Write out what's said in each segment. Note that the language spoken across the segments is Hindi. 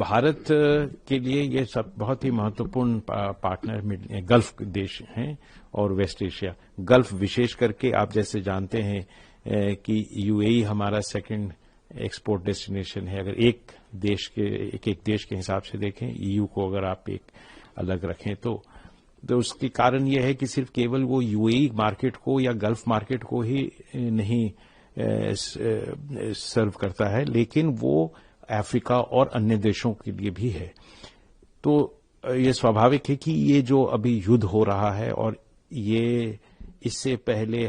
भारत के लिए ये सब बहुत ही महत्वपूर्ण पार्टनर गल्फ देश हैं और वेस्ट एशिया। गल्फ विशेष करके आप जैसे जानते हैं कि यूएई हमारा सेकंड एक्सपोर्ट डेस्टिनेशन है। अगर एक देश के हिसाब से देखें, ईयू को अगर आप एक अलग रखें तो उसके कारण यह है कि सिर्फ केवल वो यूएई मार्केट को या गल्फ मार्केट को ही नहीं सर्व करता है, लेकिन वो अफ्रीका और अन्य देशों के लिए भी है। तो ये स्वाभाविक है कि ये जो अभी युद्ध हो रहा है, और ये इससे पहले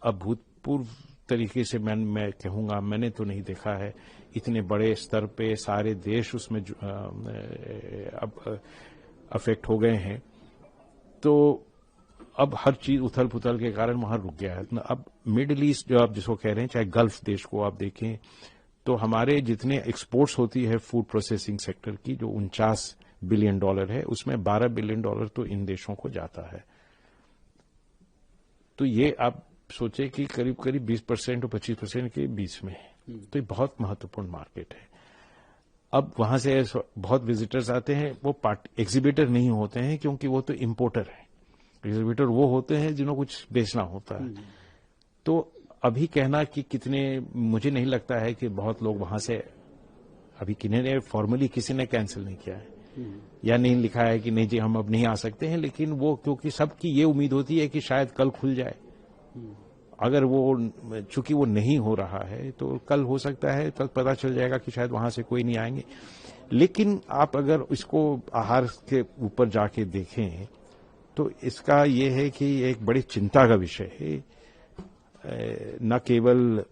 अभूतपूर्व तरीके से मैं कहूंगा, मैंने तो नहीं देखा है इतने बड़े स्तर पे सारे देश उसमें अब अफेक्ट हो गए हैं। तो अब हर चीज उथल पुथल के कारण वहां रुक गया है। अब मिडिल ईस्ट जो आप जिसको कह रहे हैं, चाहे गल्फ देश को आप देखें, तो हमारे जितने एक्सपोर्ट्स होती है फूड प्रोसेसिंग सेक्टर की, जो $49 बिलियन है, उसमें $12 बिलियन तो इन देशों को जाता है। तो ये आप सोचे कि करीब करीब 20% और 25% के बीच में है। तो ये बहुत महत्वपूर्ण मार्केट है। अब वहां से बहुत विजिटर्स आते हैं, वो एग्जीबिटर नहीं होते हैं, क्योंकि वो तो इंपोर्टर है। एग्जीबिटर वो होते हैं जिन्होंने कुछ बेचना होता है। तो अभी कहना कि कितने, मुझे नहीं लगता है कि बहुत लोग वहां से, अभी किन्होंने फॉर्मली किसी ने कैंसिल नहीं किया है या नहीं लिखा है कि नहीं जी हम अब नहीं आ सकते हैं, लेकिन वो क्योंकि सबकी ये उम्मीद होती है कि शायद कल खुल जाए। अगर वो चूंकि वो नहीं हो रहा है तो कल हो सकता है, कल पता चल जाएगा कि शायद वहां से कोई नहीं आएंगे। लेकिन आप अगर इसको आहार के ऊपर जाके देखें तो इसका ये है कि एक बड़ी चिंता का विषय है। न केवल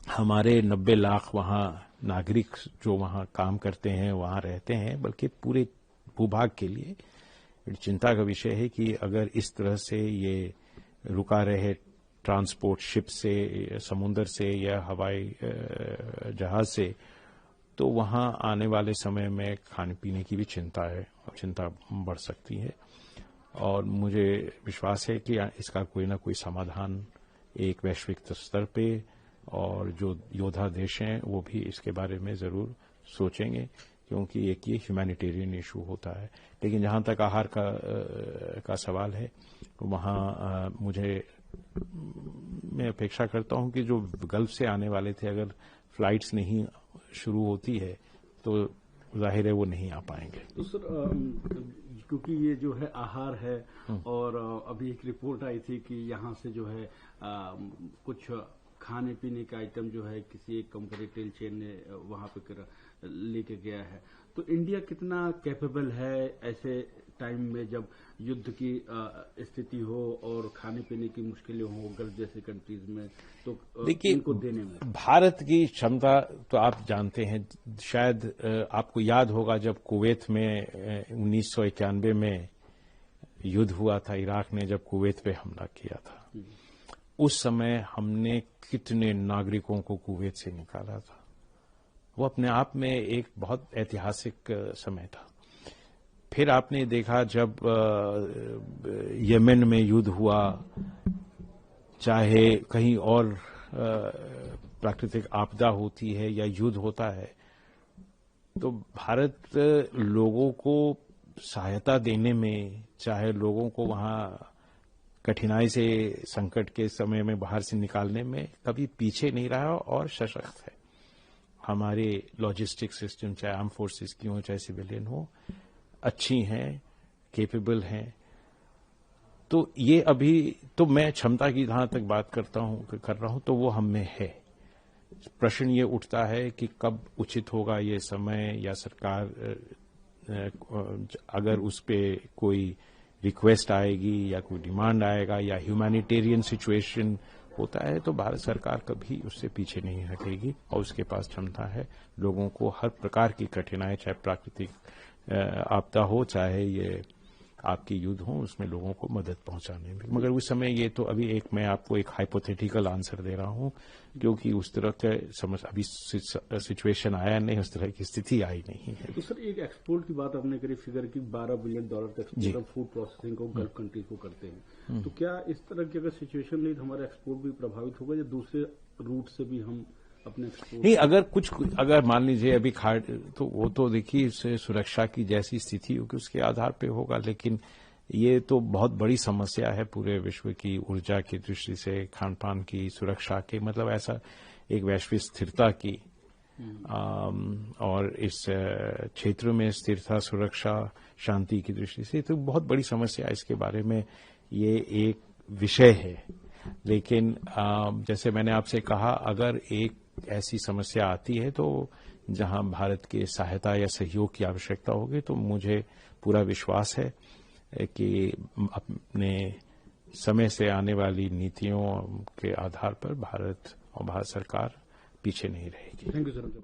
हमारे 90 लाख वहां नागरिक जो वहां काम करते हैं, वहां रहते हैं, बल्कि पूरे भूभाग के लिए चिंता का विषय है कि अगर इस तरह से ये रुका रहे ट्रांसपोर्ट शिप से, समुद्र से या हवाई जहाज से, तो वहां आने वाले समय में खाने पीने की भी चिंता है और चिंता बढ़ सकती है। और मुझे विश्वास है कि इसका कोई ना कोई समाधान एक वैश्विक स्तर पे, और जो योद्धा देश हैं वो भी इसके बारे में जरूर सोचेंगे, क्योंकि एक ये ह्यूमैनिटेरियन इशू होता है। लेकिन जहां तक आहार का सवाल है, वहां मैं अपेक्षा करता हूं कि जो गल्फ से आने वाले थे, अगर फ्लाइट्स नहीं शुरू होती है तो जाहिर है वो नहीं आ पाएंगे। तो सर, क्योंकि ये जो है आहार है, और अभी एक रिपोर्ट आई थी कि यहाँ से जो है कुछ खाने पीने का आइटम जो है किसी एक कंपनी रिटेल चेन ने वहां पे लेके गया है। तो इंडिया कितना कैपेबल है ऐसे टाइम में जब युद्ध की स्थिति हो और खाने पीने की मुश्किलें हो गल्फ जैसे कंट्रीज में, तो इनको देने में भारत की क्षमता तो आप जानते हैं। शायद आपको याद होगा जब कुवैत में 1991 में युद्ध हुआ था, इराक ने जब कुवैत पे हमला किया था, उस समय हमने कितने नागरिकों को कुवैत से निकाला था। वो अपने आप में एक बहुत ऐतिहासिक समय था। फिर आपने देखा जब यमन में युद्ध हुआ, चाहे कहीं और प्राकृतिक आपदा होती है या युद्ध होता है, तो भारत लोगों को सहायता देने में, चाहे लोगों को वहां कठिनाई से, संकट के समय में बाहर से निकालने में कभी पीछे नहीं रहा और सशक्त है। हमारे लॉजिस्टिक सिस्टम, चाहे आर्म फोर्सेस की हो चाहे सिविलियन हो, अच्छी हैं, केपेबल हैं। तो ये अभी तो मैं क्षमता की जहां तक बात कर रहा हूं तो वो हम में है। प्रश्न ये उठता है कि कब उचित होगा ये समय, या सरकार अगर उस पे कोई रिक्वेस्ट आएगी या कोई डिमांड आएगा या ह्यूमैनिटेरियन सिचुएशन होता है, तो भारत सरकार कभी उससे पीछे नहीं हटेगी और उसके पास क्षमता है लोगों को हर प्रकार की कठिनाई, चाहे प्राकृतिक आपदा हो चाहे ये आपकी युद्ध हो, उसमें लोगों को मदद पहुंचाने में। मगर उस समय ये तो अभी मैं आपको एक हाइपोथेटिकल आंसर दे रहा हूं, क्योंकि उस तरह का अभी सिचुएशन आया नहीं, उस तरह की स्थिति आई नहीं है। तो सर, एक एक्सपोर्ट की बात आपने करी, फिगर की $12 बिलियन का एक्सपोर्ट फूड प्रोसेसिंग को गल्फ कंट्रीज को करते हैं। तो क्या इस तरह की अगर सिचुएशन नहीं तो हमारा एक्सपोर्ट भी प्रभावित होगा, या दूसरे रूट से भी हम अपने नहीं, अगर मान लीजिए अभी खाड़, तो वो तो देखिए इससे सुरक्षा की जैसी स्थिति होगी उसके आधार पे होगा, लेकिन ये तो बहुत बड़ी समस्या है पूरे विश्व की, ऊर्जा की दृष्टि से, खान पान की, सुरक्षा की, मतलब ऐसा एक वैश्विक स्थिरता की और इस क्षेत्र में स्थिरता, सुरक्षा, शांति की दृष्टि से तो बहुत बड़ी समस्या है। इसके बारे में ये एक विषय है, लेकिन जैसे मैंने आपसे कहा, अगर एक ऐसी समस्या आती है तो जहां भारत की सहायता या सहयोग की आवश्यकता होगी, तो मुझे पूरा विश्वास है कि अपने समय से आने वाली नीतियों के आधार पर भारत और भारत सरकार पीछे नहीं रहेगी। Thank you sir.